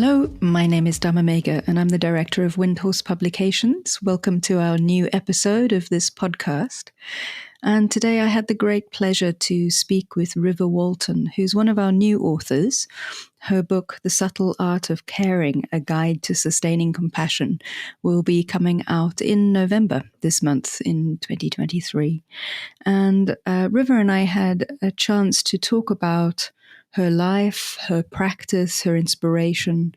Hello, my name is Dharma and I'm the director of Windhorse Publications. Welcome to our new episode of this podcast. And today I had the great pleasure to speak with River Wolton, who's one of our new authors. Her book, The Subtle Art of Caring, A Guide to Sustaining Compassion, will be coming out in November this month in 2023. And River and I had a chance to talk about her life, her practice, her inspiration,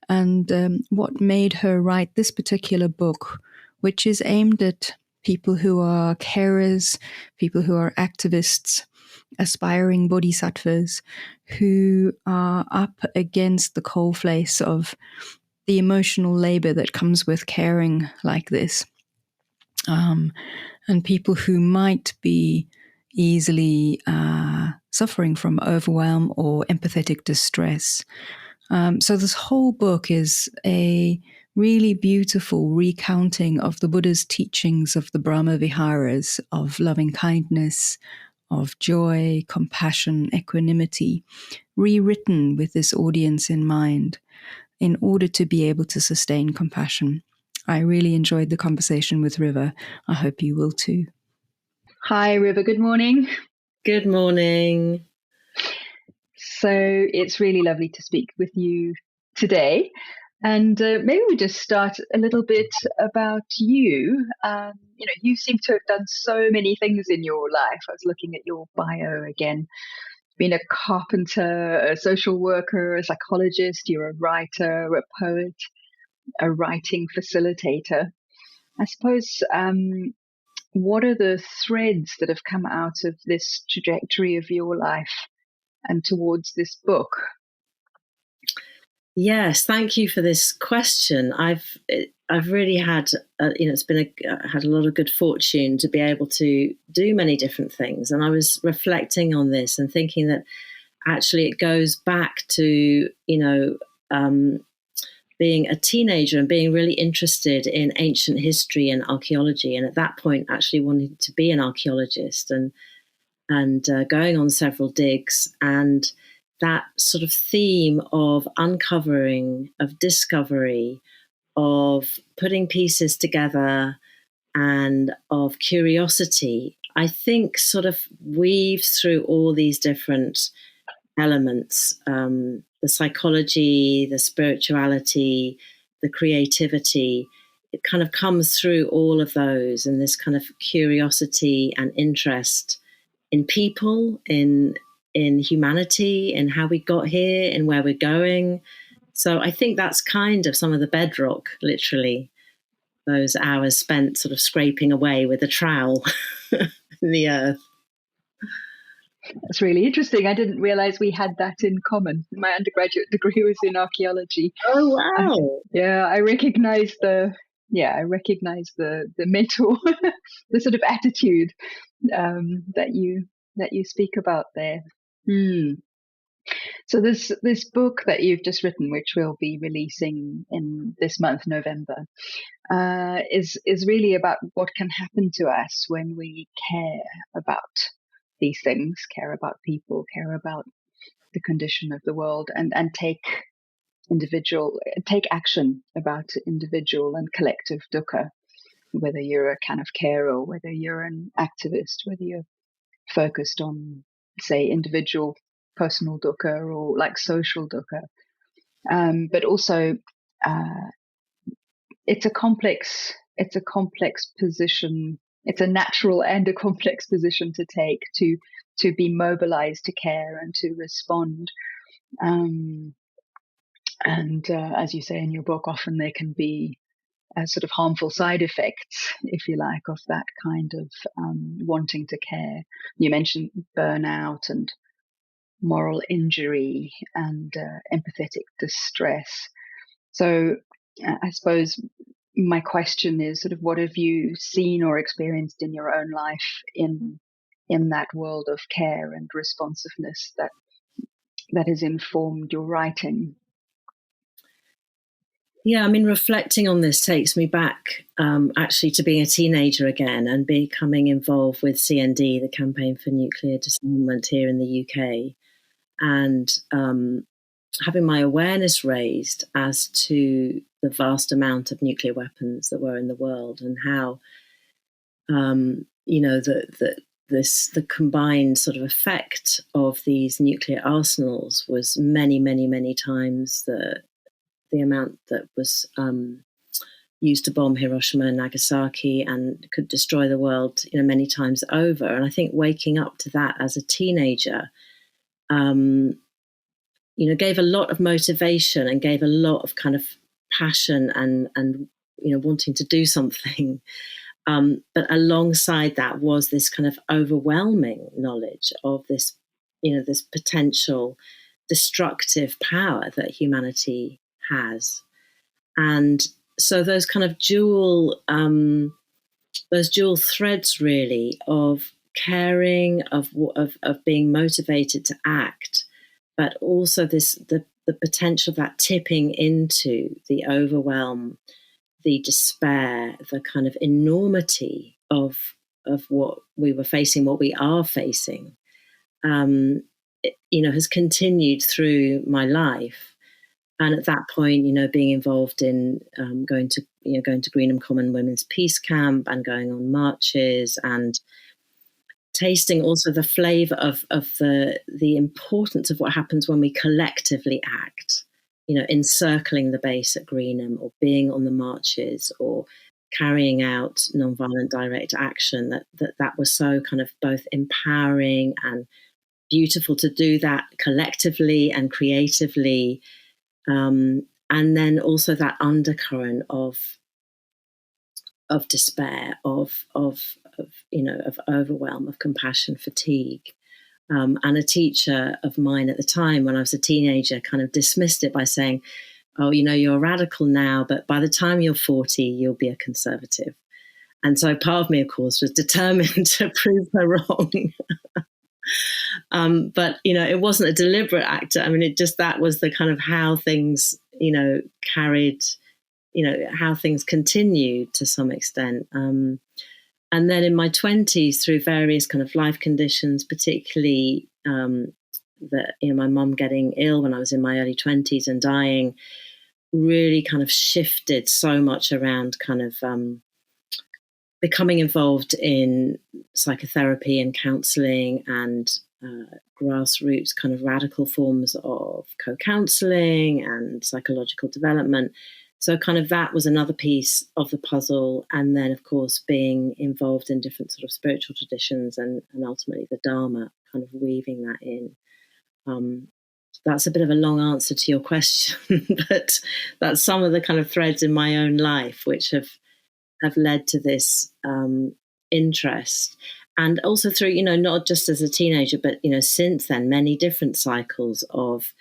and what made her write this particular book, which is aimed at people who are carers, people who are activists, aspiring bodhisattvas, who are up against the coalface of the emotional labor that comes with caring like this, and people who might be easily suffering from overwhelm or empathetic distress. So this whole book is a really beautiful recounting of the Buddha's teachings of the Brahma Viharas, of loving kindness, of joy, compassion, equanimity, rewritten with this audience in mind in order to be able to sustain compassion. I really enjoyed the conversation with River. I hope you will too. Hi, River. Good morning. Good morning. So it's really lovely to speak with you today. And maybe we just start a little bit about you. You seem to have done so many things in your life. I was looking at your bio again. Been a carpenter, a social worker, a psychologist, you're a writer, a poet, a writing facilitator. I suppose, what are the threads that have come out of this trajectory of your life and towards this book? Yes, thank you for this question. I've really had, it's been had a lot of good fortune to be able to do many different things. And I was reflecting on this and thinking that actually it goes back to, being a teenager and being really interested in ancient history and archaeology. And at that point, actually wanting to be an archaeologist and going on several digs, and that sort of theme of uncovering, of discovery, of putting pieces together, and of curiosity, I think sort of weaves through all these different elements, the psychology, the spirituality, the creativity. It kind of comes through all of those, and this kind of curiosity and interest in people, in humanity, in how we got here, and where we're going. So I think that's kind of some of the bedrock, literally, those hours spent sort of scraping away with a trowel in the earth. That's really interesting. I didn't realize we had that in common. My undergraduate degree was in archaeology. Oh, wow. I recognize the mental, the sort of attitude that you speak about there. So this book that you've just written, which we'll be releasing in this month, November, is really about what can happen to us when we care about these things, care about people, care about the condition of the world, and take action about individual and collective dukkha, whether you're a kind of carer, whether you're an activist, whether you're focused on, say, individual personal dukkha or like social dukkha. But also, it's a complex position. It's a natural and a complex position to take, to be mobilized to care and to respond. And as you say in your book, often there can be sort of harmful side effects, if you like, of that kind of wanting to care. You mentioned burnout and moral injury and empathetic distress. So I suppose my question is sort of, what have you seen or experienced in your own life in that world of care and responsiveness that has informed your writing? Yeah, I mean, reflecting on this takes me back actually to being a teenager again and becoming involved with CND, the Campaign for Nuclear Disarmament here in the UK. And having my awareness raised as to the vast amount of nuclear weapons that were in the world, and how the combined sort of effect of these nuclear arsenals was many, many, many times the amount that was used to bomb Hiroshima and Nagasaki, and could destroy the world, many times over. And I think waking up to that as a teenager, gave a lot of motivation and gave a lot of kind of passion and wanting to do something. But alongside that was this kind of overwhelming knowledge of this, this potential destructive power that humanity has. And so those kind of those dual threads really of caring, of being motivated to act, but also the potential of that tipping into the overwhelm, the despair, the kind of enormity of what we were facing, what we are facing, has continued through my life. And at that point, being involved in going to Greenham Common Women's Peace Camp and going on marches, and tasting also the flavour of the importance of what happens when we collectively act, encircling the base at Greenham, or being on the marches, or carrying out nonviolent direct action, that was so kind of both empowering and beautiful to do that collectively and creatively. And then also that undercurrent of despair, of overwhelm, of compassion fatigue. And a teacher of mine at the time, when I was a teenager, kind of dismissed it by saying, "Oh, you're a radical now, but by the time you're 40, you'll be a conservative." And so part of me, of course, was determined to prove her wrong. But it wasn't a deliberate act. I mean, that was the kind of how things, carried, how things continued to some extent. And then in my 20s, through various kind of life conditions, particularly my mum getting ill when I was in my early 20s and dying, really kind of shifted so much around kind of becoming involved in psychotherapy and counselling, and grassroots kind of radical forms of co-counselling and psychological development. So kind of that was another piece of the puzzle. And then, of course, being involved in different sort of spiritual traditions and ultimately the Dharma, kind of weaving that in. That's a bit of a long answer to your question, but that's some of the kind of threads in my own life which have led to this interest. And also through, not just as a teenager, but, since then, many different cycles of,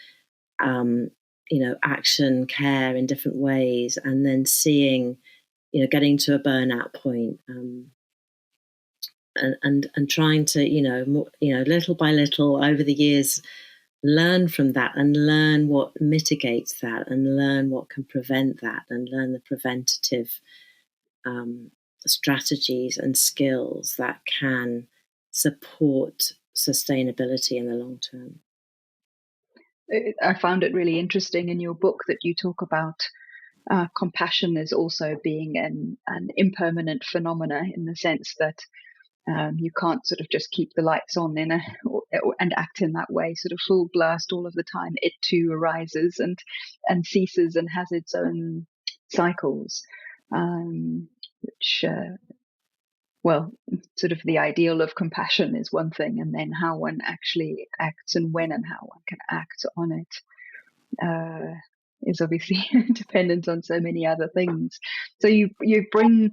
action, care in different ways, and then seeing, getting to a burnout point, and trying to, little by little over the years, learn from that and learn what mitigates that and learn what can prevent that and learn the preventative strategies and skills that can support sustainability in the long term. I found it really interesting in your book that you talk about compassion as also being an impermanent phenomena, in the sense that you can't sort of just keep the lights on and act in that way, sort of full blast all of the time. It too arises and ceases and has its own cycles, which sort of the ideal of compassion is one thing, and then how one actually acts and when and how one can act on it is obviously dependent on so many other things. So you bring,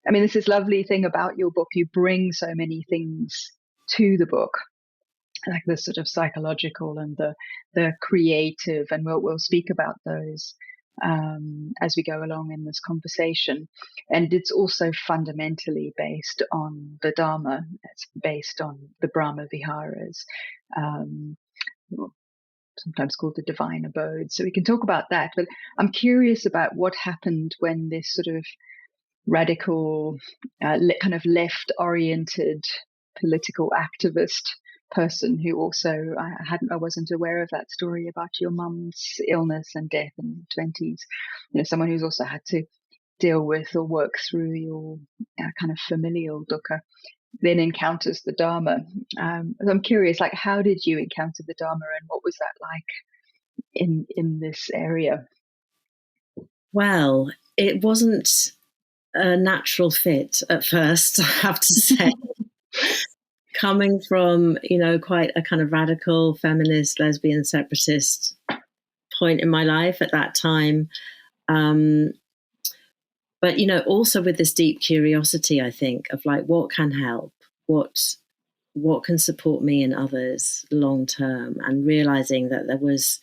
I mean, this is lovely thing about your book, you bring so many things to the book, like the sort of psychological and the creative, and we'll speak about those as we go along in this conversation. And it's also fundamentally based on the Dharma. It's based on the Brahma Viharas, sometimes called the divine abodes. So we can talk about that. But I'm curious about what happened when this sort of radical, kind of left-oriented political activist person who also I wasn't aware of that story about your mum's illness and death in the 20s. Someone who's also had to deal with or work through your kind of familial dukkha, then encounters the Dharma. I'm curious, like, how did you encounter the Dharma, and what was that like in this area? Well, it wasn't a natural fit at first, I have to say. Coming from, quite a kind of radical feminist, lesbian, separatist point in my life at that time. But, also with this deep curiosity, I think, of like, what can help? What can support me and others long term? And realizing that there was,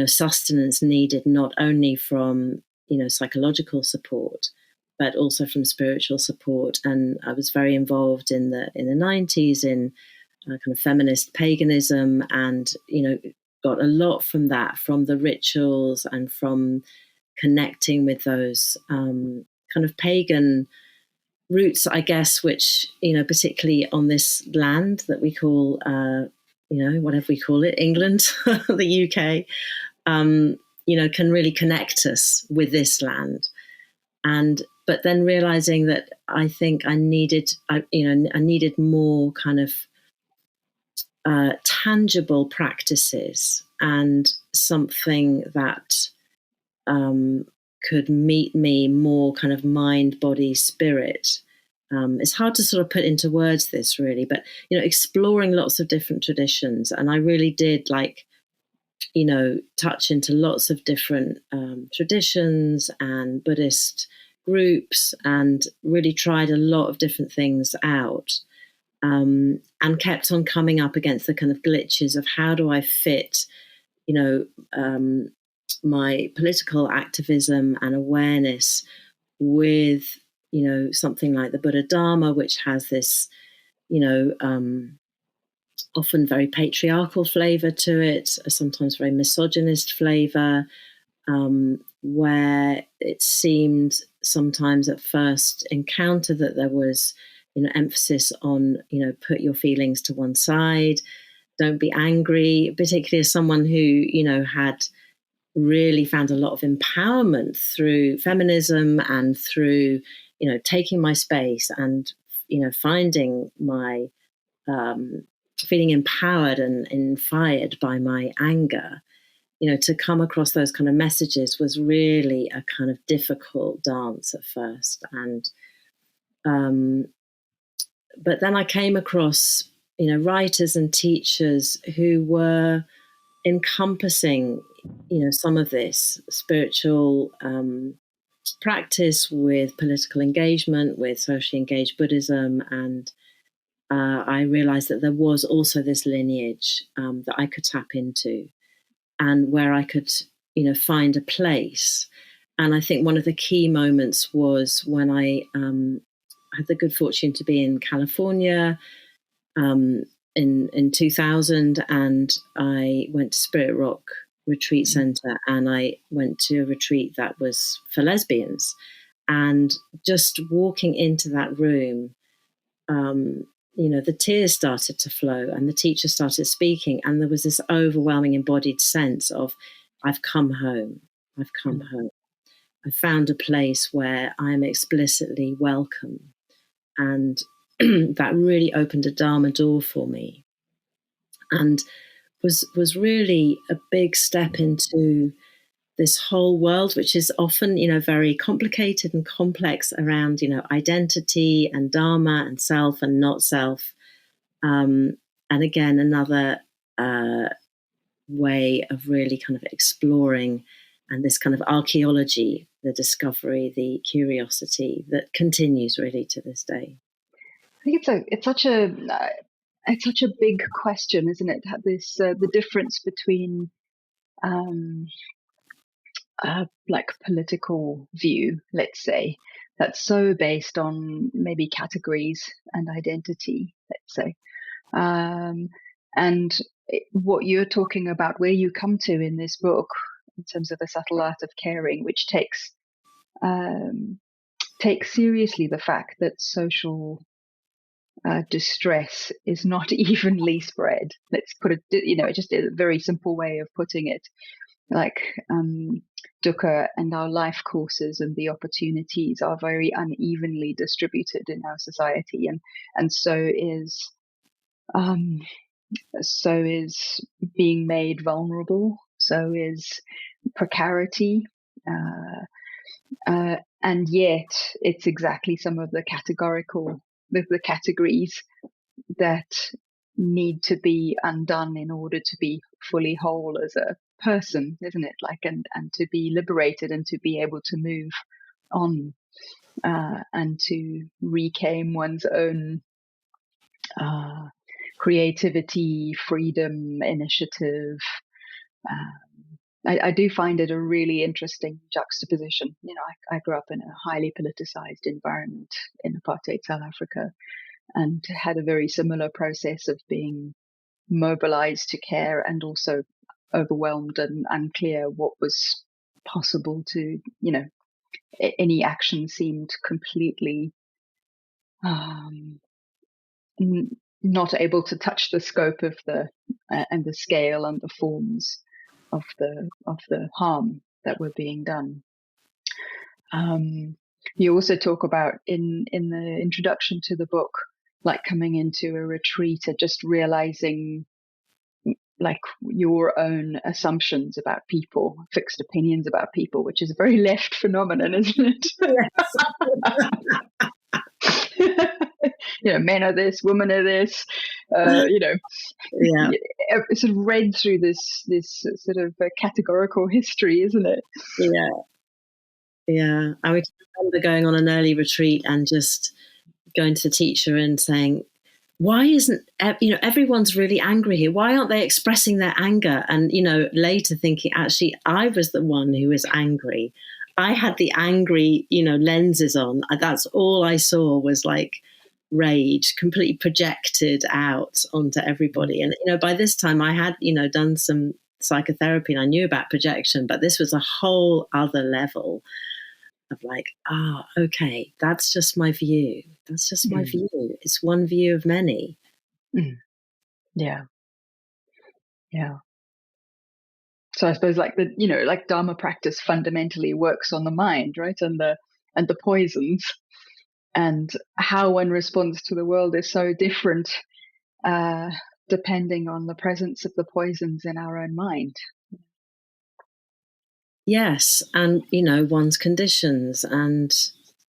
sustenance needed not only from, psychological support, but also from spiritual support. And I was very involved in the 90s in kind of feminist paganism, and, got a lot from that, from the rituals and from connecting with those kind of pagan roots, I guess, which, particularly on this land that we call, whatever we call it, England, the UK, can really connect us with this land. But then realizing that I think I needed more kind of tangible practices, and something that could meet me more kind of mind, body, spirit. It's hard to sort of put into words this, really, but, exploring lots of different traditions. And I really did touch into lots of different traditions and Buddhist groups, and really tried a lot of different things out, and kept on coming up against the kind of glitches of how do I fit, my political activism and awareness with, something like the Buddha Dharma, which has this, often very patriarchal flavor to it, a sometimes very misogynist flavor, where it seemed sometimes at first encounter that there was, emphasis on, put your feelings to one side, don't be angry, particularly as someone who, had really found a lot of empowerment through feminism and through, taking my space and, finding my, feeling empowered and inspired by my anger. To come across those kind of messages was really a kind of difficult dance at first. And, but then I came across, writers and teachers who were encompassing, some of this spiritual practice with political engagement, with socially engaged Buddhism. And I realized that there was also this lineage that I could tap into, and where I could, find a place. And I think one of the key moments was when I had the good fortune to be in California in 2000, and I went to Spirit Rock Retreat Center, and I went to a retreat that was for lesbians. And just walking into that room, the tears started to flow, and the teacher started speaking, and there was this overwhelming embodied sense of, I've come home. I've come home. I found a place where I'm explicitly welcome. And that really opened a Dharma door for me, and was really a big step into this whole world, which is often, very complicated and complex around, identity and Dharma and self and not self. And again, another way of really kind of exploring, and this kind of archaeology, the discovery, the curiosity that continues really to this day. I think it's such a big question, isn't it? This the difference between like political view, let's say, that's so based on maybe categories and identity, let's say, and what you're talking about, where you come to in this book, in terms of the subtle art of caring, which takes seriously the fact that social distress is not evenly spread. Let's put it, just a very simple way of putting it. Like dukkha and our life courses and the opportunities are very unevenly distributed in our society, and so is being made vulnerable, so is precarity, and yet it's exactly some of the categories that need to be undone in order to be fully whole as a person, isn't it? Like, and to be liberated and to be able to move on, and to reclaim one's own creativity, freedom, initiative. I do find it a really interesting juxtaposition. I grew up in a highly politicized environment in apartheid South Africa, and had a very similar process of being mobilized to care and also overwhelmed and unclear what was possible to, any action seemed completely not able to touch the scope of and the scale and the forms of the harm that were being done. You also talk about in the introduction to the book, like coming into a retreat and just realizing like your own assumptions about people, fixed opinions about people, which is a very left phenomenon, isn't it? Men are this, women are this, Yeah. sort of read through this sort of categorical history, isn't it? Yeah. I remember going on an early retreat and just going to the teacher and saying, why isn't, everyone's really angry here. Why aren't they expressing their anger? And, later thinking, actually, I was the one who was angry. I had the angry, lenses on. That's all I saw was like rage completely projected out onto everybody. And, by this time I had, done some psychotherapy and I knew about projection, but this was a whole other level of like, okay, that's just my view. That's just my view. It's one view of many. Yeah. So I suppose like like Dharma practice fundamentally works on the mind, right? And the poisons, and how one responds to the world is so different, depending on the presence of the poisons in our own mind. Yes, and one's conditions and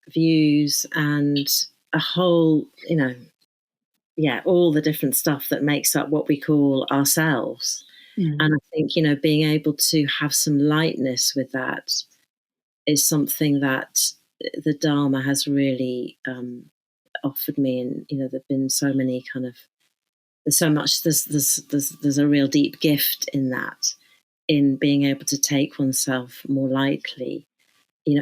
views and a whole, all the different stuff that makes up what we call ourselves. And I think, being able to have some lightness with that is something that the Dharma has really offered me. And, there've been so many there's so much, there's a real deep gift in that, in being able to take oneself more lightly,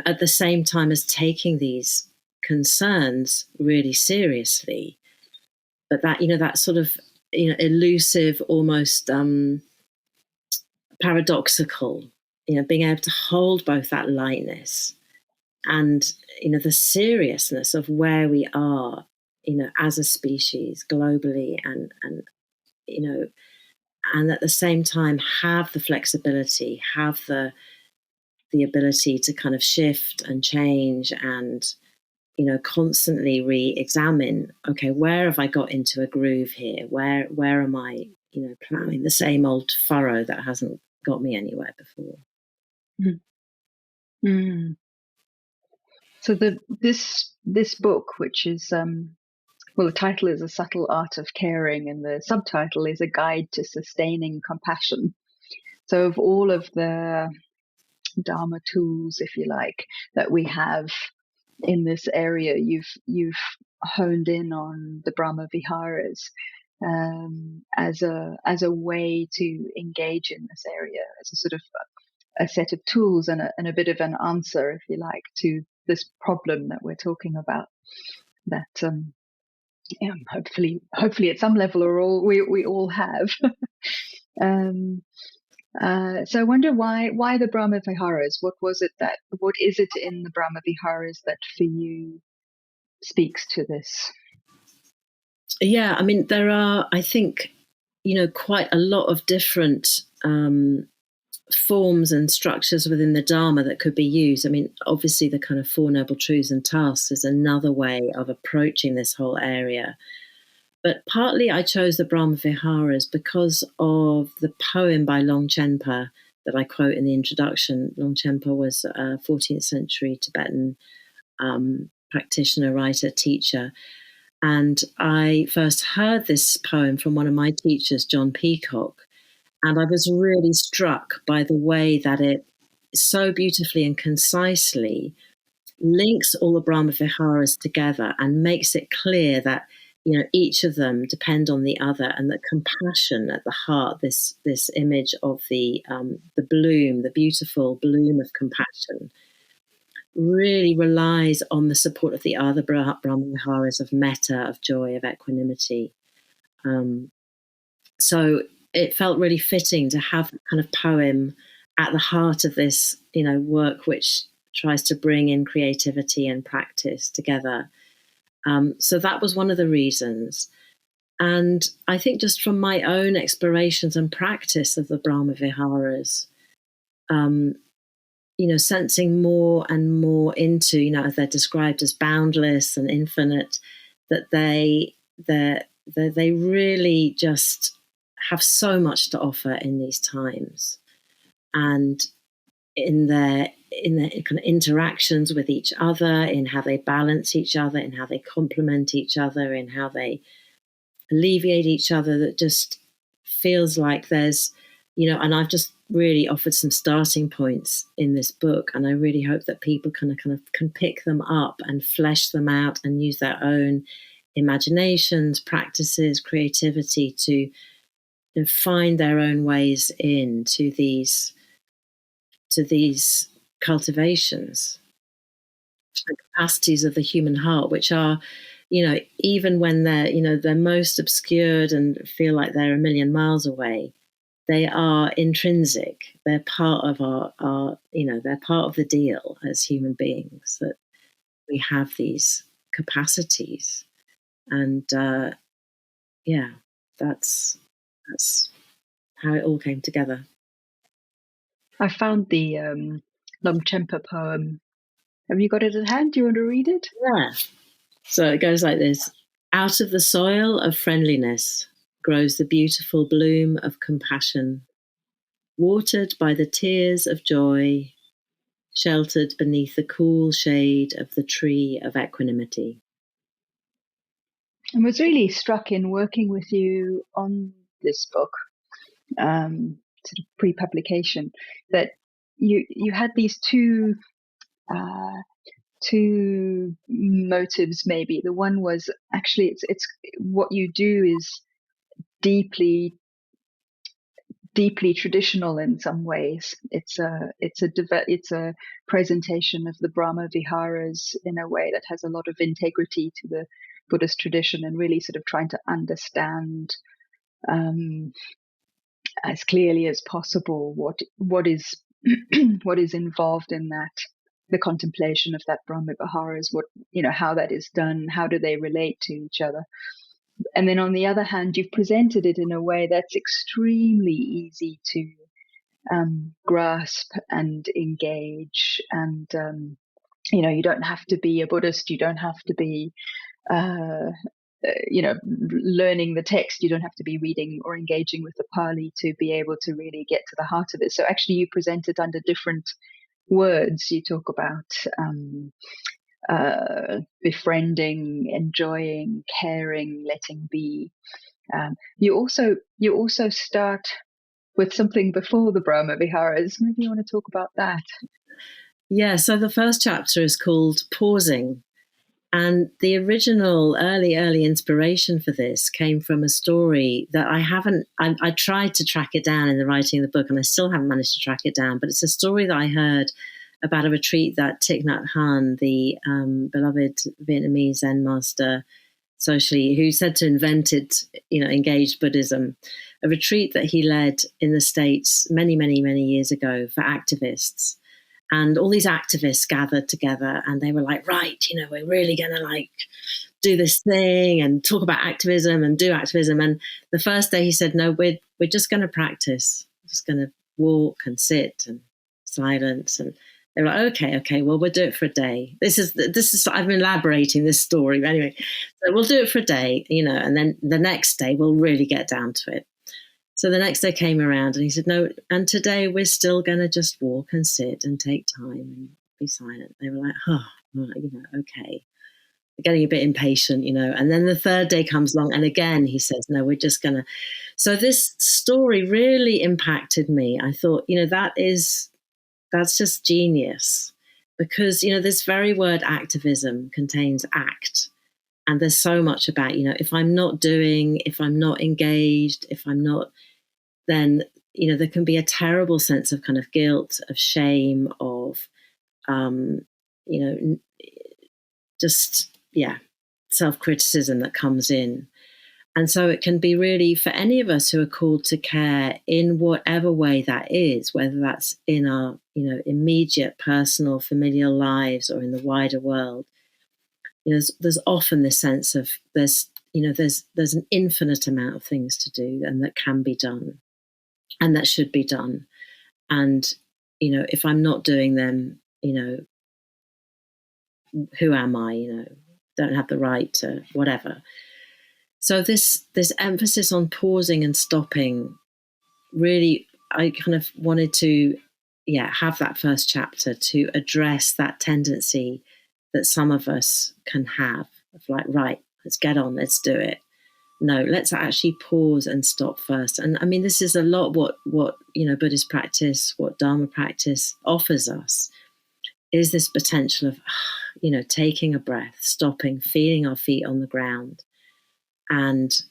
at the same time as taking these concerns really seriously. But that, that sort of, elusive, almost paradoxical, being able to hold both that lightness and, the seriousness of where we are, as a species globally, and and at the same time have the flexibility, have the ability to kind of shift and change and, constantly re-examine, okay, where have I got into a groove here? Where am I, plowing the same old furrow that hasn't got me anywhere before? So this book, which is the title is A Subtle Art of Caring, and the subtitle is A Guide to Sustaining Compassion. So of all of the Dharma tools, if you like, that we have in this area, you've honed in on the Brahma Viharas as a way to engage in this area, as a sort of a set of tools and a bit of an answer, if you like, to this problem that we're talking about. That hopefully at some level we all have. So I wonder why the Brahma Viharas? What is it in the Brahma Viharas that for you speaks to this? Yeah, I mean, there are, I think, quite a lot of different forms and structures within the Dharma that could be used. I mean, obviously, the kind of Four Noble Truths and Tasks is another way of approaching this whole area. But partly I chose the Brahma Viharas because of the poem by Longchenpa that I quote in the introduction. Longchenpa was a 14th century Tibetan practitioner, writer, teacher. And I first heard this poem from one of my teachers, John Peacock. And I was really struck by the way that it so beautifully and concisely links all the Brahma Viharas together and makes it clear that each of them depend on the other, and that compassion at the heart, this image of the bloom, the beautiful bloom of compassion, really relies on the support of the other Brahma Viharas of metta, of joy, of equanimity. So it felt really fitting to have that kind of poem at the heart of this, work which tries to bring in creativity and practice together. So that was one of the reasons. And I think just from my own explorations and practice of the Brahma Viharas, sensing more and more into, as they're described as boundless and infinite, that they really just have so much to offer in these times, and in their kind of interactions with each other, in how they balance each other, in how they complement each other, in how they alleviate each other. That just feels like there's, and I've just really offered some starting points in this book, and I really hope that people can pick them up and flesh them out and use their own imaginations, practices, creativity to find their own ways into these cultivations and capacities of the human heart, which are, even when they're most obscured and feel like they're a million miles away, they are intrinsic. They're part of our they're part of the deal as human beings, that we have these capacities. And that's how it all came together. I found the Longchenpa poem. Have you got it at hand? Do you want to read it? Yeah. So it goes like this. Out of the soil of friendliness grows the beautiful bloom of compassion, watered by the tears of joy, sheltered beneath the cool shade of the tree of equanimity. I was really struck in working with you on this book, sort of pre-publication, that you had these two motives. Maybe the one was actually it's what you do is deeply traditional in some ways. It's a presentation of the Brahma Viharas in a way that has a lot of integrity to the Buddhist tradition, and really sort of trying to understand as clearly as possible what is what is involved in that, the contemplation of that Brahma Viharas, how that is done, how do they relate to each other. And then on the other hand, you've presented it in a way that's extremely easy to grasp and engage. And, you don't have to be a Buddhist. You don't have to be, learning the text. You don't have to be reading or engaging with the Pali to be able to really get to the heart of it. So actually you present it under different words. You talk about befriending, enjoying, caring, letting be. You also start with something before the Brahma Viharas. Maybe you want to talk about that. Yeah, so the first chapter is called Pausing. And the original early inspiration for this came from a story that I tried to track it down in the writing of the book, and I still haven't managed to track it down. But it's a story that I heard about a retreat that Thich Nhat Hanh, the beloved Vietnamese Zen master, socially, who said to invented, engaged Buddhism, a retreat that he led in the States many, many, many years ago for activists. And all these activists gathered together, and they were like, right, we're really going to do this thing and talk about activism and do activism. And the first day he said, no, we're just going to practice, just going to walk and sit and silence. And they were like, okay, well, we'll do it for a day. This is I've been elaborating this story. But anyway, so we'll do it for a day, and then the next day we'll really get down to it. So the next day came around and he said, no, and today we're still going to just walk and sit and take time and be silent. They were like, okay. Getting a bit impatient, and then the third day comes along and again he says, no, we're just gonna. So this story really impacted me. I thought, that's just genius, because this very word activism contains act, and there's so much about, if I'm not doing, if I'm not engaged, if I'm not, then there can be a terrible sense of kind of guilt, of shame, of self-criticism that comes in. And so it can be really, for any of us who are called to care in whatever way that is, whether that's in our, immediate personal familial lives or in the wider world, there's often this sense of there's an infinite amount of things to do and that can be done and that should be done. And, if I'm not doing them, who am I, don't have the right to whatever. So this emphasis on pausing and stopping, really, I kind of wanted to, have that first chapter to address that tendency that some of us can have of like, right, let's get on, let's do it. No, let's actually pause and stop first. And I mean, this is a lot what Buddhist practice, what Dharma practice offers us, is this potential of, taking a breath, stopping, feeling our feet on the ground, and,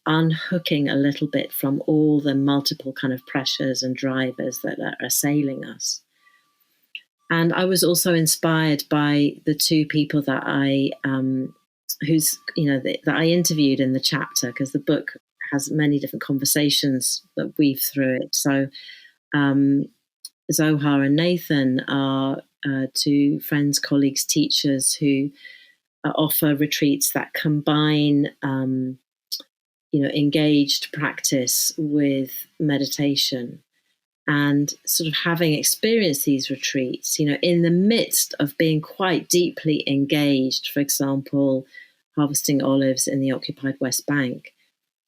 unhooking a little bit from all the multiple kind of pressures and drivers that are assailing us. And I was also inspired by the two people that I, that I interviewed in the chapter, because the book has many different conversations that weave through it. So Zohar and Nathan are two friends, colleagues, teachers who offer retreats that combine, engaged practice with meditation. And sort of having experienced these retreats, in the midst of being quite deeply engaged, for example, harvesting olives in the occupied West Bank,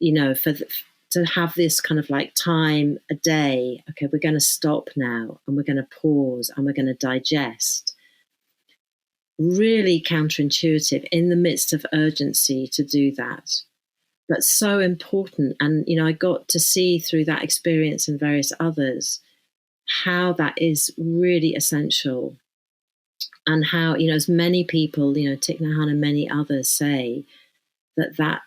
to have this kind of like time a day, okay, we're going to stop now and we're going to pause and we're going to digest. Really counterintuitive in the midst of urgency to do that, but so important. And, I got to see through that experience and various others how that is really essential, and how, as many people, Thich Nhat Hanh and many others say, that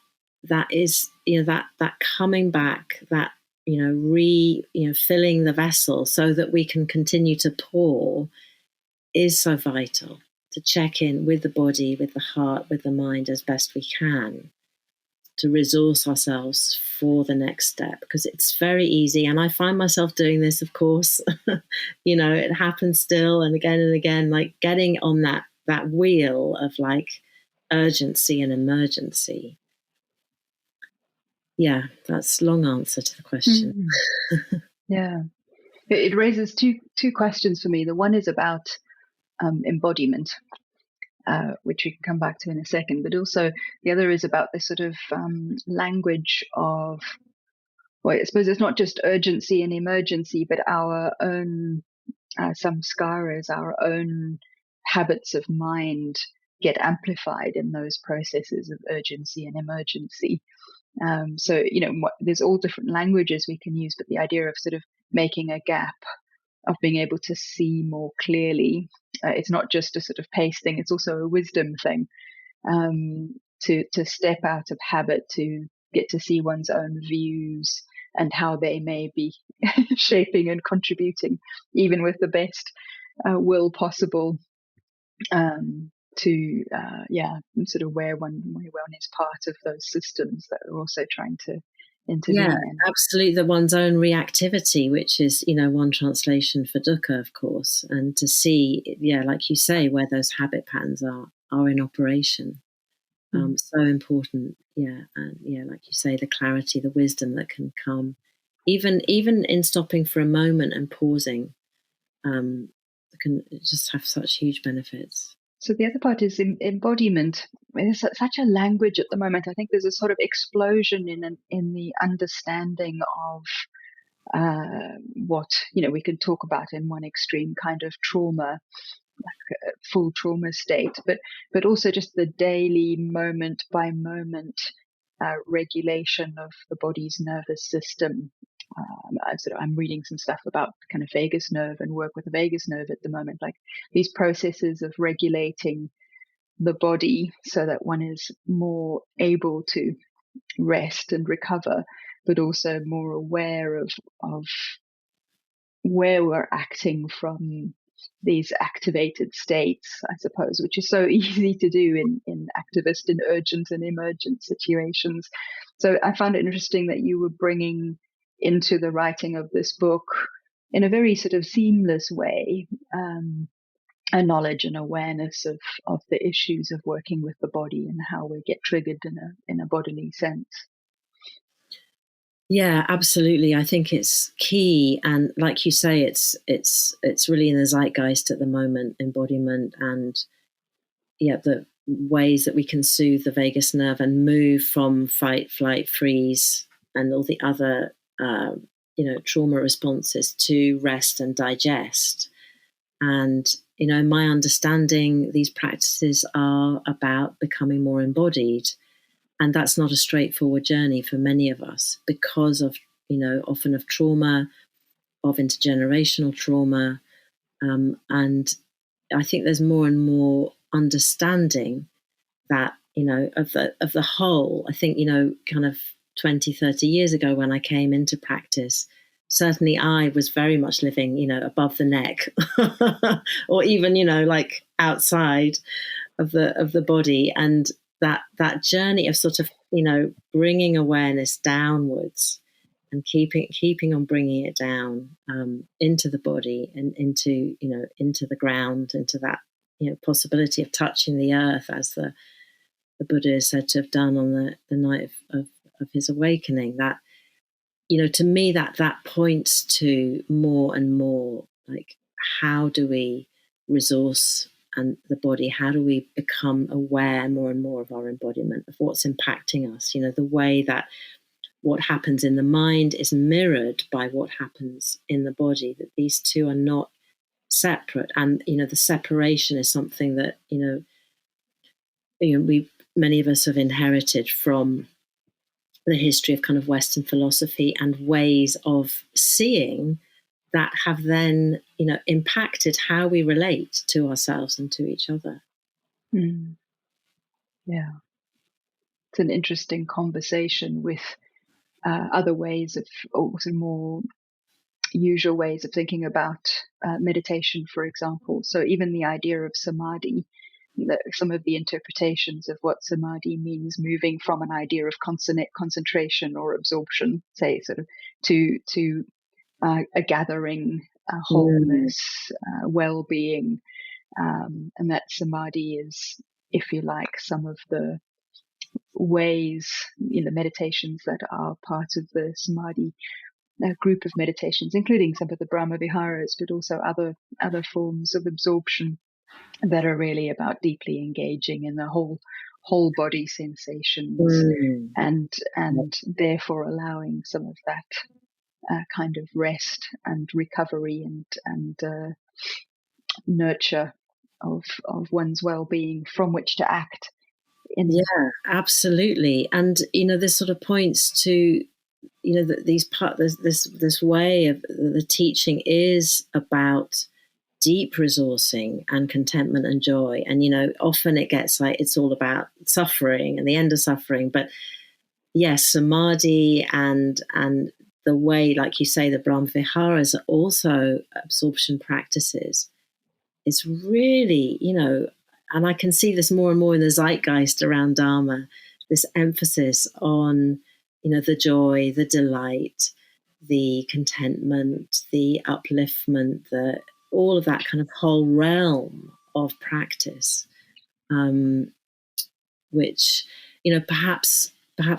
is, that coming back, that, filling the vessel so that we can continue to pour is so vital, to check in with the body, with the heart, with the mind as best we can, to resource ourselves for the next step, because it's very easy. And I find myself doing this, of course, it happens still and again, like getting on that wheel of like urgency and emergency. Yeah, that's a long answer to the question. Yeah. It raises two questions for me. The one is about embodiment, which we can come back to in a second, but also the other is about this sort of language of, well, I suppose it's not just urgency and emergency, but our own samskaras, our own habits of mind get amplified in those processes of urgency and emergency. So, there's all different languages we can use, but the idea of sort of making a gap, of being able to see more clearly, it's not just a sort of pace thing, it's also a wisdom thing, to step out of habit, to get to see one's own views and how they may be shaping and contributing, even with the best will possible, to sort of where one is part of those systems that are also trying to intervene. Yeah, absolutely. The one's own reactivity, which is, one translation for dukkha, of course, and to see, like you say, where those habit patterns are in operation. So important. Yeah. And like you say, the clarity, the wisdom that can come, even in stopping for a moment and pausing, can just have such huge benefits. So the other part is embodiment. There's such a language at the moment. I think there's a sort of explosion in the understanding of what we can talk about in one extreme kind of trauma, like a full trauma state, but also just the daily moment by moment regulation of the body's nervous system. I'm reading some stuff about kind of vagus nerve and work with the vagus nerve at the moment, like these processes of regulating the body so that one is more able to rest and recover, but also more aware of where we're acting from these activated states, I suppose, which is so easy to do in activist and urgent and emergent situations. So I found it interesting that you were bringing into the writing of this book, in a very sort of seamless way, a knowledge and awareness of the issues of working with the body and how we get triggered in a bodily sense. Yeah, absolutely. I think it's key, and like you say, it's really in the zeitgeist at the moment. Embodiment, and the ways that we can soothe the vagus nerve and move from fight, flight, freeze, and all the other trauma responses to rest and digest. And in my understanding, these practices are about becoming more embodied. And that's not a straightforward journey for many of us because of, often of trauma, of intergenerational trauma. And I think there's more and more understanding that, of the whole. I think, kind of 20, 30 years ago when I came into practice, certainly I was very much living, above the neck or even, like outside of the body. And that journey of sort of, bringing awareness downwards and keeping on bringing it down into the body and into the ground, into that, possibility of touching the earth, as the Buddha is said to have done on the night of his awakening. That, to me, that points to more and more, like, how do we resource and the body? How do we become aware more and more of our embodiment, of what's impacting us? The way that what happens in the mind is mirrored by what happens in the body, that these two are not separate. And, the separation is something that, many of us have inherited from the history of kind of Western philosophy and ways of seeing that have then, impacted how we relate to ourselves and to each other. Mm. Yeah. It's an interesting conversation with other ways of, also more usual ways of thinking about meditation, for example. So even the idea of samadhi, some of the interpretations of what samadhi means, moving from an idea of concentration or absorption, say, sort of to a gathering, wholeness, well-being, and that samadhi is, if you like, some of the ways in the meditations that are part of the samadhi group of meditations, including some of the Brahma Viharas, but also other forms of absorption that are really about deeply engaging in the whole body sensations, and therefore allowing some of that kind of rest and recovery and nurture of one's well-being from which to act. Yeah, absolutely. And this sort of points to this way of the teaching is about deep resourcing and contentment and joy. And often it gets like it's all about suffering and the end of suffering. But yes, samadhi and the way, like you say, the Brahma Viharas are also absorption practices. It's really, and I can see this more and more in the zeitgeist around Dharma, this emphasis on, the joy, the delight, the contentment, the upliftment, all of that kind of whole realm of practice. which, perhaps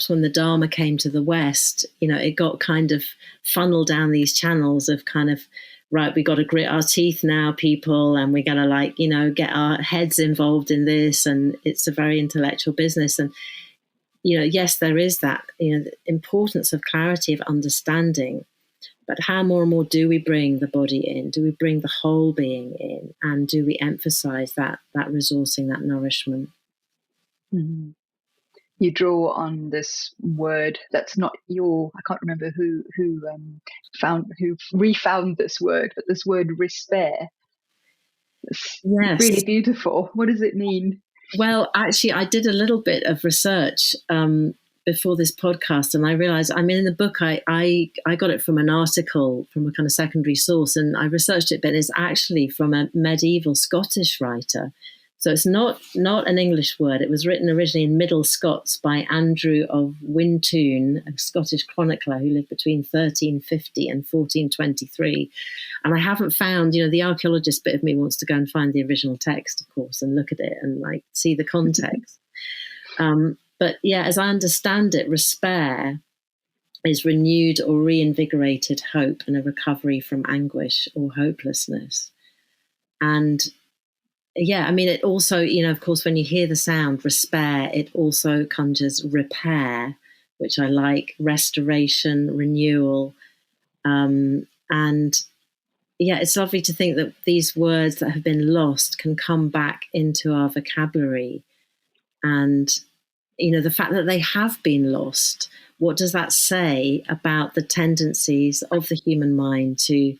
when the Dharma came to the West, it got kind of funneled down these channels of kind of, right, we got to grit our teeth now, people, and we got to get our heads involved in this, and it's a very intellectual business. And, yes, there is that, the importance of clarity, of understanding, but how more and more do we bring the body in? Do we bring the whole being in? And do we emphasize that resourcing, that nourishment? Mm-hmm. You draw on this word that's not I can't remember who refound this word, but this word respair. It's really beautiful. What does it mean? Well, actually, I did a little bit of research before this podcast, and I realized, in the book, I got it from an article from a kind of secondary source, and I researched it, but it's actually from a medieval Scottish writer. So it's not an English word. It was written originally in Middle Scots by Andrew of Wintoun, a Scottish chronicler who lived between 1350 and 1423. And I haven't found, the archaeologist bit of me wants to go and find the original text, of course, and look at it and see the context. But yeah, as I understand it, respair is renewed or reinvigorated hope and a recovery from anguish or hopelessness. And yeah, it also, of course, when you hear the sound respair, it also conjures repair, which I like, restoration, renewal. And yeah, it's lovely to think that these words that have been lost can come back into our vocabulary. And, the fact that they have been lost, what does that say about the tendencies of the human mind to,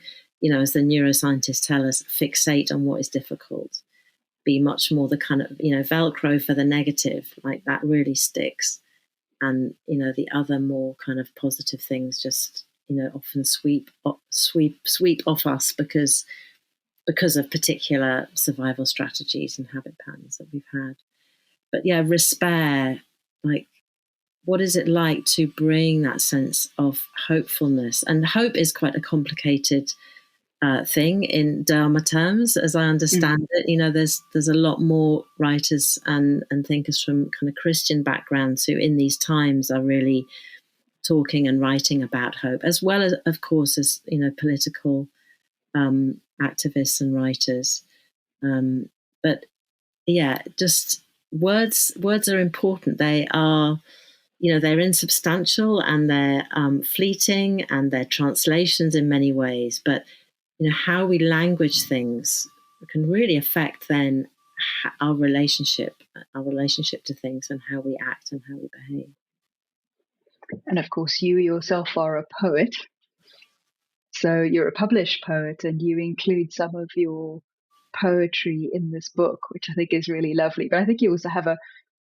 as the neuroscientists tell us, fixate on what is difficult? Be much more the kind of, Velcro for the negative, that really sticks. And, the other more kind of positive things just, often sweep off us because of particular survival strategies and habit patterns that we've had. But yeah, respair, what is it like to bring that sense of hopefulness? And hope is quite a complicated thing in Dharma terms, as I understand it. There's a lot more writers and thinkers from kind of Christian backgrounds who in these times are really talking and writing about hope, as well as, of course, as political activists and writers. But yeah, just words are important. They are, they're insubstantial and they're fleeting and they're translations in many ways, but how we language things can really affect then our relationship to things and how we act and how we behave. And of course, you yourself are a poet. So you're a published poet and you include some of your poetry in this book, which I think is really lovely. But I think you also have a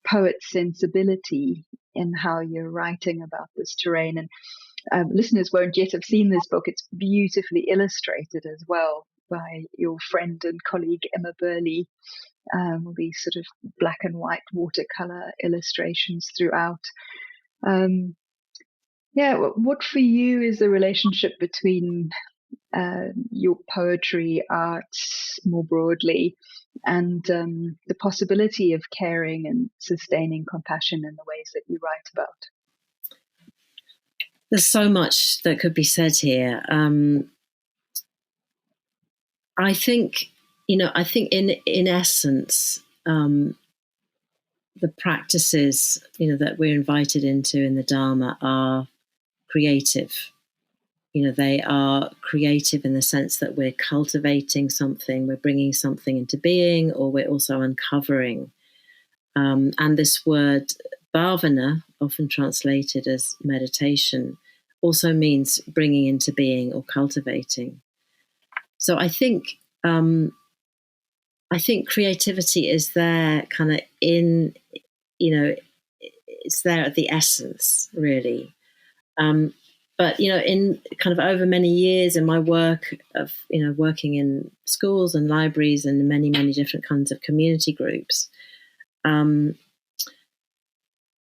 poet's sensibility in how you're writing about this terrain. And listeners won't yet have seen this book. It's beautifully illustrated as well by your friend and colleague Emma Burley. These sort of black and white watercolor illustrations throughout. What for you is the relationship between your poetry, art more broadly, and the possibility of caring and sustaining compassion in the ways that you write about? There's so much that could be said here. I think in essence, the practices, that we're invited into in the Dharma are creative. They are creative in the sense that we're cultivating something, we're bringing something into being, or we're also uncovering. And this word bhavana, often translated as meditation, also means bringing into being or cultivating. So I think creativity is there kind of in, it's there at the essence, really. But, in kind of over many years in my work of, working in schools and libraries and many, many different kinds of community groups,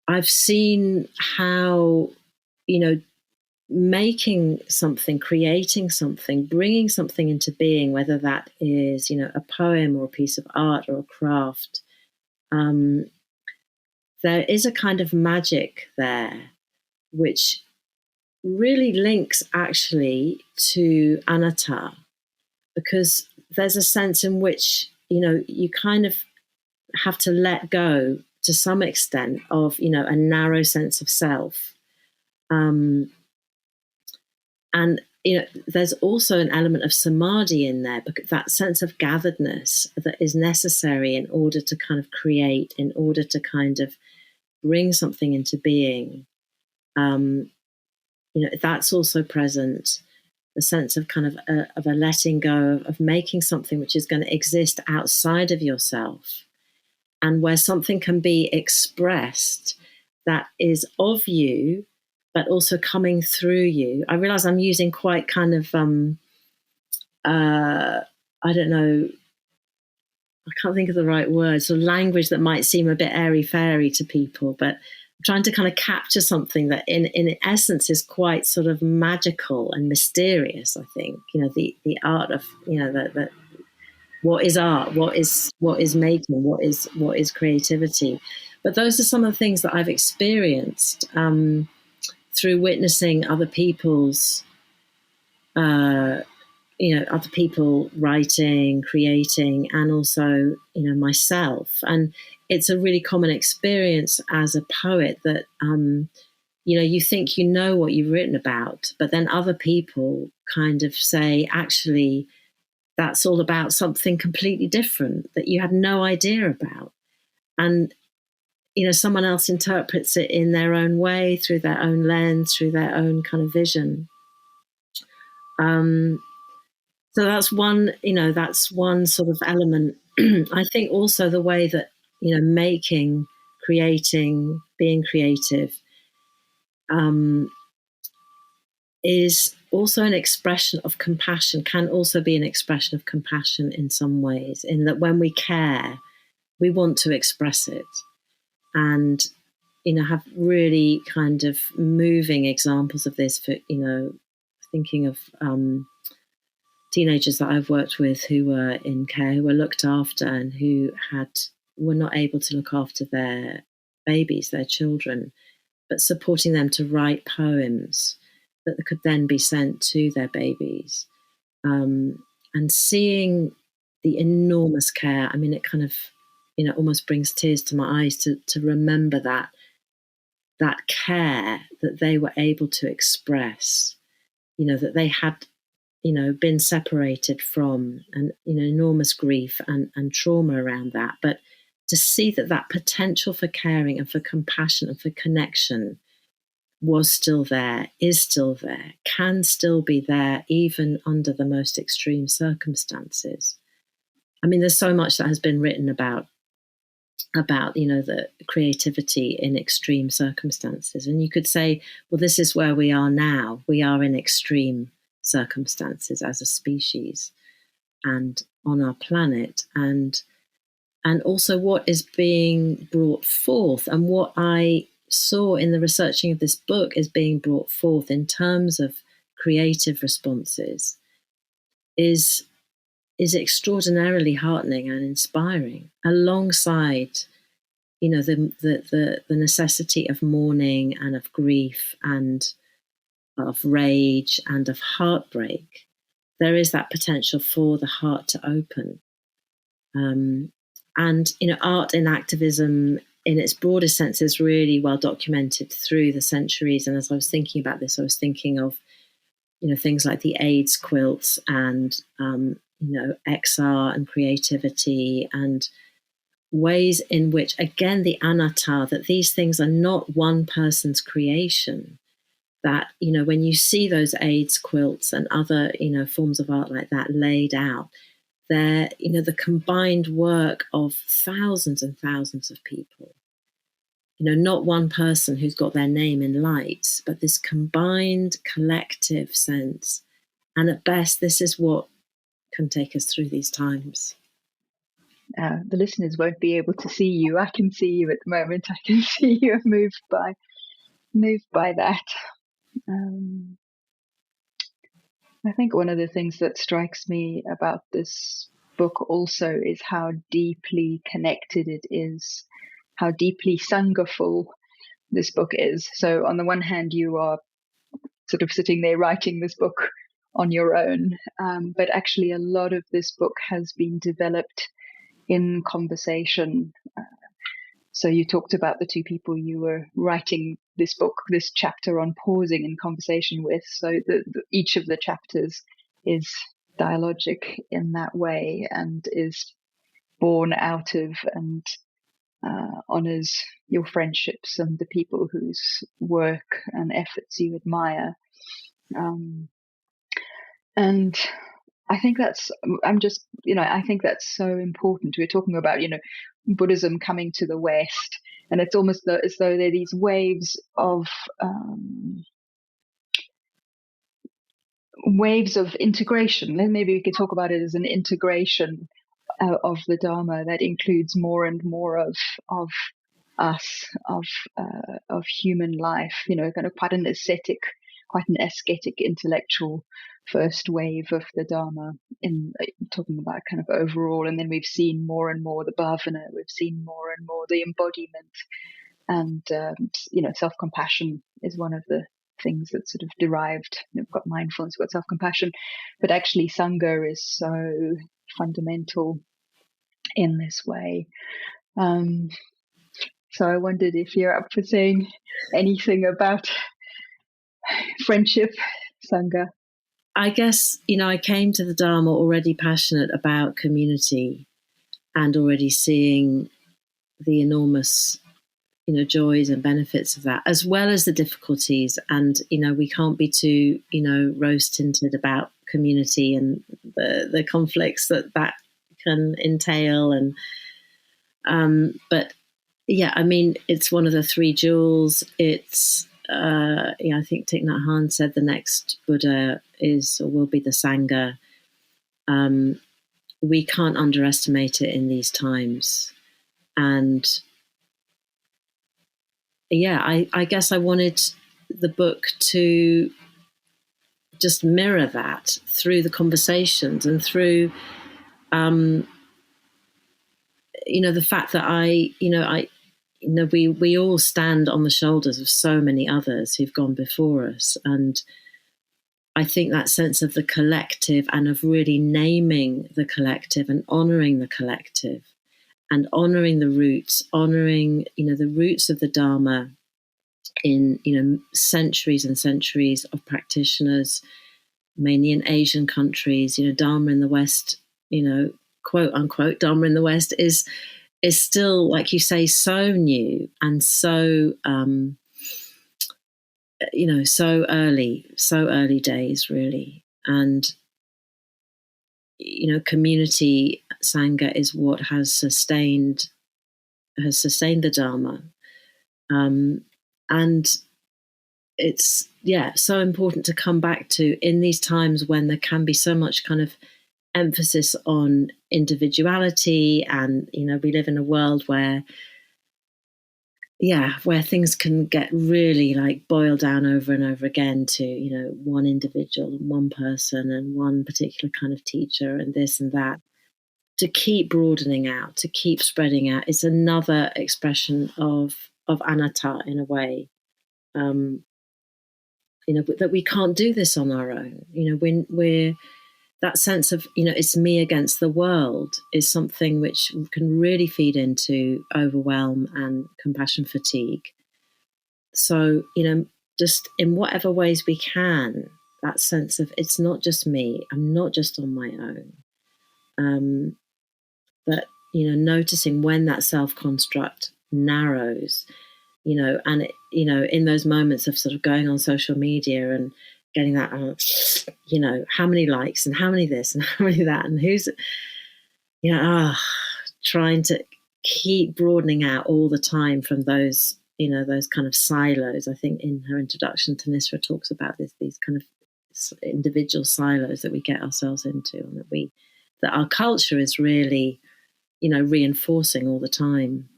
I've seen how, making something, creating something, bringing something into being, whether that is, a poem or a piece of art or a craft, there is a kind of magic there, which really links actually to anatta, because there's a sense in which, you kind of have to let go to some extent of, a narrow sense of self. And, there's also an element of samadhi in there, because that sense of gatheredness that is necessary in order to kind of create, in order to kind of bring something into being. That's also present. The sense of kind of a letting go, of making something which is going to exist outside of yourself, and where something can be expressed that is of you, but also coming through you. I realize I'm using quite kind of, I don't know, I can't think of the right words, or language that might seem a bit airy-fairy to people, but I'm trying to kind of capture something that in essence is quite sort of magical and mysterious, I think. The art of, the what is art, what is making, what is creativity. But those are some of the things that I've experienced through witnessing other people's other people writing, creating, and also, myself. And it's a really common experience as a poet that, you think you know what you've written about, but then other people kind of say, actually, that's all about something completely different that you had no idea about. And, someone else interprets it in their own way, through their own lens, through their own kind of vision. So that's one sort of element. I think also the way that, making, creating, being creative is also an expression of compassion, can also be an expression of compassion in some ways, in that when we care, we want to express it. And, have really kind of moving examples of this for, thinking of teenagers that I've worked with who were in care, who were looked after, and who were not able to look after their babies, their children, but supporting them to write poems that could then be sent to their babies. And seeing the enormous care, I mean, it kind of, almost brings tears to my eyes to remember that care that they were able to express, that they had, been separated from, and, enormous grief and trauma around that. But to see that potential for caring and for compassion and for connection was still there, is still there, can still be there, even under the most extreme circumstances. I mean, there's so much that has been written about, the creativity in extreme circumstances. And you could say, well, this is where we are now. We are in extreme circumstances as a species and on our planet. And also what is being brought forth, and what I saw in the researching of this book is being brought forth in terms of creative responses is extraordinarily heartening and inspiring, alongside, the necessity of mourning and of grief and of rage and of heartbreak. There is that potential for the heart to open. And, art in activism in its broadest sense is really well documented through the centuries. And as I was thinking about this, I was thinking of, things like the AIDS quilts and, XR and creativity, and ways in which, again, the anatta, that these things are not one person's creation. That, when you see those AIDS quilts and other, forms of art like that laid out, they're, the combined work of thousands and thousands of people. Not one person who's got their name in lights, but this combined collective sense. And at best, this is what can take us through these times. The listeners won't be able to see you. I can see you at the moment. I can see you moved by that. I think one of the things that strikes me about this book also is how deeply connected it is how deeply Sangha-ful this book is. So on the one hand, you are sort of sitting there writing this book on your own, but actually a lot of this book has been developed in conversation. So you talked about the two people you were writing this book, this chapter on pausing in conversation with. So each of the chapters is dialogic in that way and is born out of and honors your friendships and the people whose work and efforts you admire. And I think I think that's so important. We're talking about, Buddhism coming to the West, and it's almost as though there are these waves of integration. Then maybe we could talk about it as an integration of the Dharma that includes more and more of us, of human life. Kind of quite an ascetic, intellectual first wave of the Dharma, in talking about kind of overall, and then we've seen more and more the bhavana, we've seen more and more the embodiment, and self-compassion is one of the things that's sort of derived. We've got mindfulness, we've got self-compassion, but actually Sangha is so fundamental in this way. So I wondered if you're up for saying anything about friendship, Sangha. I guess, I came to the Dharma already passionate about community and already seeing the enormous, joys and benefits of that, as well as the difficulties. And, we can't be too, rose-tinted about community and the conflicts that can entail. And, but yeah, I mean, it's one of the three jewels. It's, I think Thich Nhat Hanh said the next Buddha is or will be the Sangha. We can't underestimate it in these times. And yeah, I guess I wanted the book to just mirror that through the conversations and through, the fact that we all stand on the shoulders of so many others who've gone before us. And I think that sense of the collective and of really naming the collective and honoring the collective and honoring the roots, honoring, the roots of the Dharma in, centuries and centuries of practitioners, mainly in Asian countries. Dharma in the West, quote unquote, Dharma in the West is still, like you say, so new and so, so early days, really. And, community Sangha is what has sustained the Dharma. And it's, so important to come back to in these times when there can be so much kind of emphasis on individuality, and we live in a world where things can get really like boiled down over and over again to one individual and one person and one particular kind of teacher and this and that. To keep broadening out, to keep spreading out, it's another expression of anatta in a way. That we can't do this on our own. When we're that sense of, it's me against the world is something which can really feed into overwhelm and compassion fatigue. So, just in whatever ways we can, that sense of it's not just me, I'm not just on my own. But, noticing when that self-construct narrows, and it, in those moments of sort of going on social media and getting that, how many likes and how many this and how many that and who's, trying to keep broadening out all the time from those, those kind of silos. I think in her introduction, Tanisra talks about these kind of individual silos that we get ourselves into, and that our culture is really, reinforcing all the time.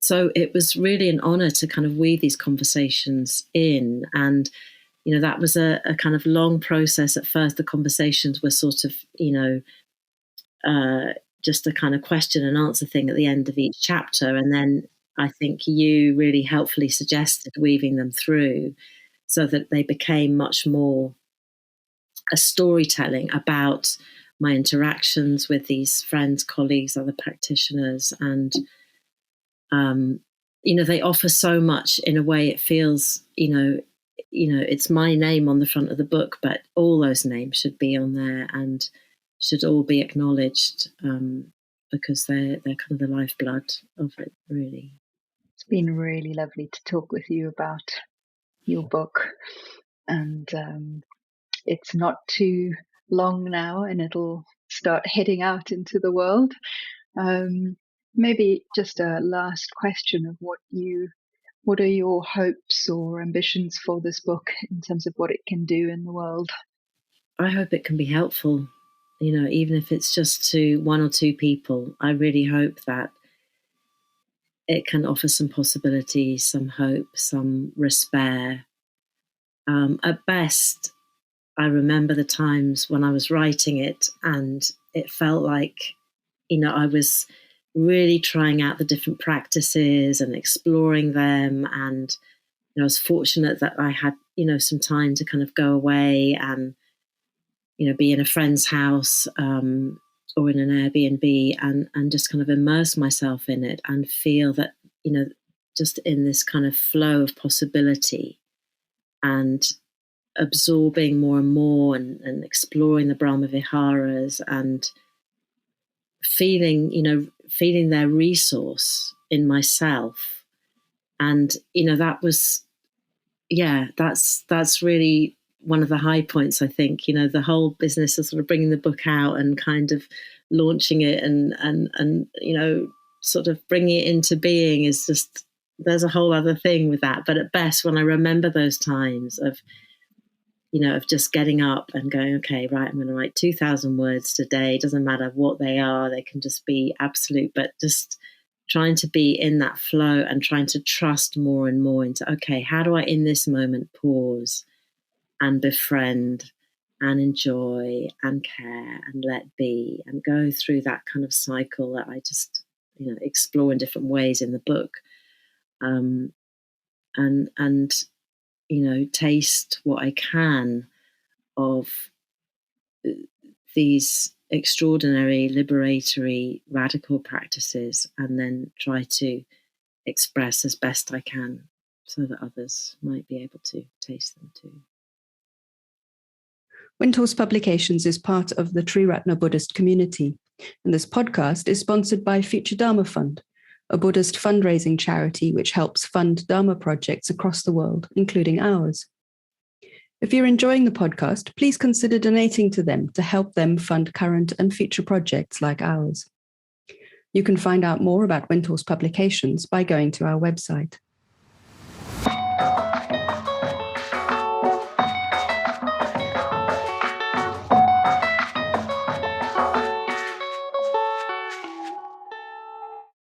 So it was really an honor to kind of weave these conversations in. And, that was a kind of long process. At first, the conversations were sort of, just a kind of question and answer thing at the end of each chapter. And then I think you really helpfully suggested weaving them through so that they became much more a storytelling about my interactions with these friends, colleagues, other practitioners. And, they offer so much in a way. It feels, it's my name on the front of the book, but all those names should be on there and should all be acknowledged, because they're kind of the lifeblood of it, really. It's been really lovely to talk with you about your book, and it's not too long now, and it'll start heading out into the world. Maybe just a last question of what are your hopes or ambitions for this book in terms of what it can do in the world? I hope it can be helpful, even if it's just to one or two people. I really hope that it can offer some possibilities, some hope, some despair. At best, I remember the times when I was writing it and it felt like, I was really trying out the different practices and exploring them. And I was fortunate that I had, some time to kind of go away and, be in a friend's house or in an Airbnb and just kind of immerse myself in it and feel that, just in this kind of flow of possibility and absorbing more and more and exploring the Brahma Viharas and feeling their resource in myself. And, that was, that's really one of the high points, I think. The whole business of sort of bringing the book out and kind of launching it and sort of bringing it into being is just, there's a whole other thing with that. But at best, when I remember those times of just getting up and going, okay, right, I'm going to write 2,000 words today. It doesn't matter what they are. They can just be absolute, but just trying to be in that flow and trying to trust more and more into, okay, how do I in this moment pause and befriend and enjoy and care and let be and go through that kind of cycle that I just, explore in different ways in the book. And taste what I can of these extraordinary, liberatory, radical practices, and then try to express as best I can so that others might be able to taste them too. Windhorse Publications is part of the Triratna Buddhist community, and this podcast is sponsored by Future Dharma Fund, a Buddhist fundraising charity which helps fund Dharma projects across the world, including ours. If you're enjoying the podcast, please consider donating to them to help them fund current and future projects like ours. You can find out more about Windhorse Publications by going to our website.